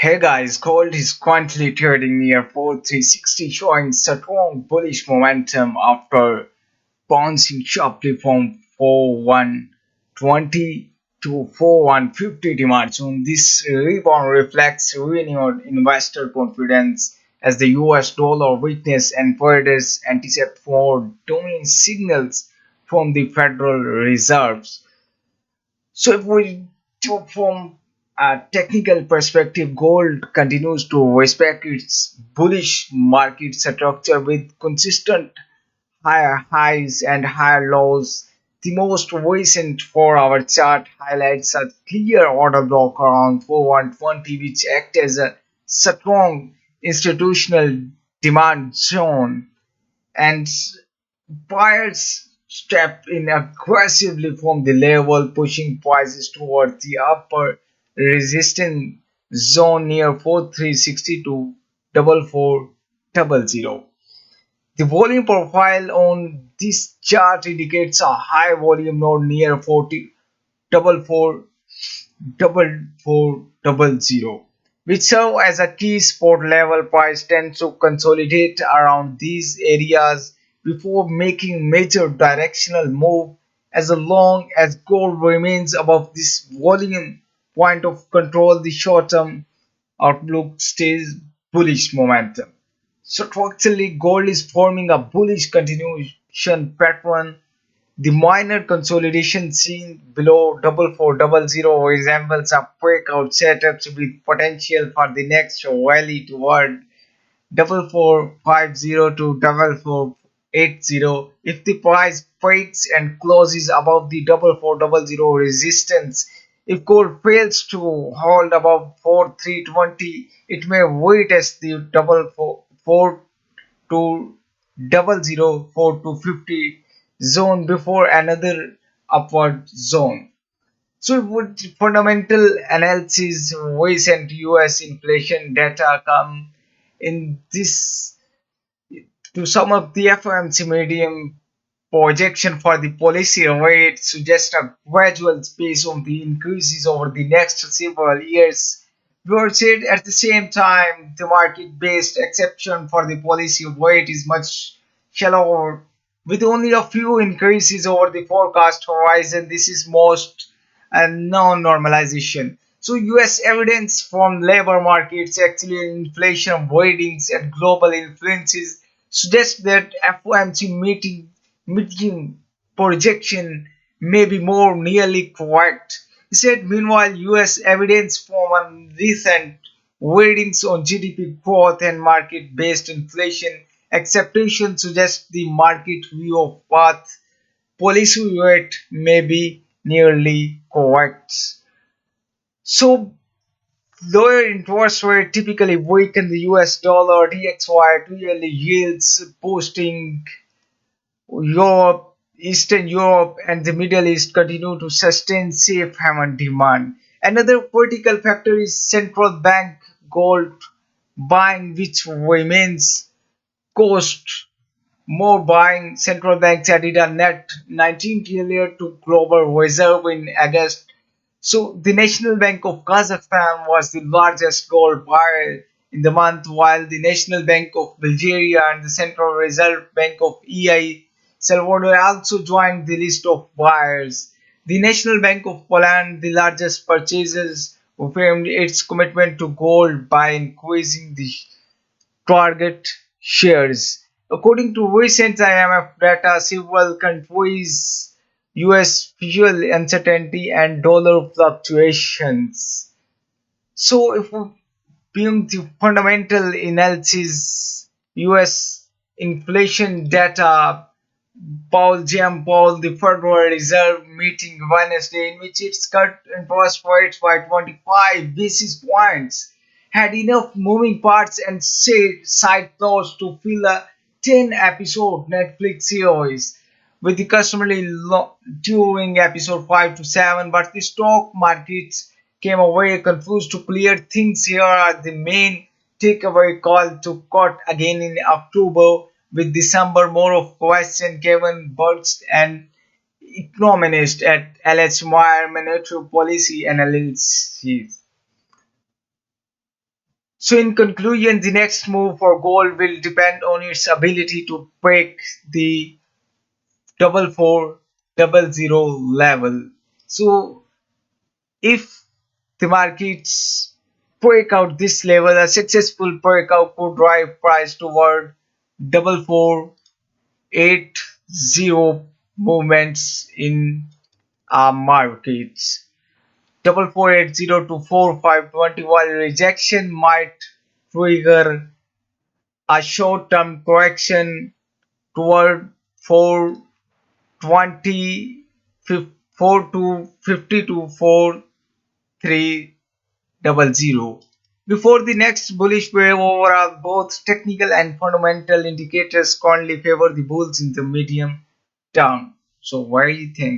Hey guys, gold is currently trading near 4360, showing strong bullish momentum after bouncing sharply from 4120 to 4150 demand zone. This rebound reflects renewed investor confidence as the US dollar weakness and traders anticipate more dominant signals from the Federal Reserves. So if we talk from a technical perspective, gold continues to respect its bullish market structure with consistent higher highs and higher lows. The most recent 4-hour chart highlights a clear order block around 4120, which acts as a strong institutional demand zone, and buyers stepped in aggressively from the level, pushing prices toward the upper resistance zone near 4360 to 4400. The volume profile on this chart indicates a high volume node near 40 4400, which serve as a key support level. Price tends to consolidate around these areas before making major directional move. As long as gold remains above this volume point of control, the short-term outlook stays bullish momentum. Structurally, gold is forming a bullish continuation pattern. The minor consolidation seen below 4400 resembles a breakout setup with potential for the next rally toward 4450 to 4480. If the price breaks and closes above the 4400 resistance, if gold fails to hold above 4320, it may retest the 44 to 004 to 50 zone before another upward zone. So, with fundamental analysis, recent US inflation data come in this to sum up the FOMC medium projection for the policy rate suggests a gradual pace of the increases over the next several years. We said at the same time, the market-based exception for the policy rate is much shallower, with only a few increases over the forecast horizon. This is most a non-normalization. So US evidence from labor markets, actually inflation readings and global influences suggests that FOMC meeting projection may be more nearly correct. He said, meanwhile, US evidence from recent readings on GDP growth and market based inflation expectations suggest the market view of path policy rate may be nearly correct. So, lower interest rate typically weaken the US dollar, DXY, 2 yearly yields, boosting Europe, Eastern Europe, and the Middle East continue to sustain safe haven demand. Another critical factor is central bank gold buying, which remains cost more buying. Central banks added a net 19 trillion to global reserve in August. So the National Bank of Kazakhstan was the largest gold buyer in the month, while the National Bank of Bulgaria and the Central Reserve Bank of EI Salvador also joined the list of buyers. The National Bank of Poland, the largest purchasers, confirmed its commitment to gold by increasing the target shares. According to recent IMF data, several countries US fuel uncertainty and dollar fluctuations. So, if we bring the fundamental analysis, US inflation data, Paul, the Federal Reserve meeting Wednesday, in which it's cut interest rates by 25 basis points, had enough moving parts and side plots to fill a 10-episode Netflix series with the customary during episode 5 to 7, but the stock markets came away confused. To clear things, here are the main takeaway: call to cut again in October, with December more of question. Kevin Burst, an economist at LH Meyer Monetary Policy Analysis. So in conclusion, the next move for gold will depend on its ability to break the 4400 level. So if the markets break out this level, a successful breakout could drive price toward 4480 movements in our markets. 4480 to 4520, while rejection might trigger a short-term correction toward 420, 4 to 50 to 4300. Before the next bullish wave, overall both technical and fundamental indicators currently favor the bulls in the medium term. So what do you think?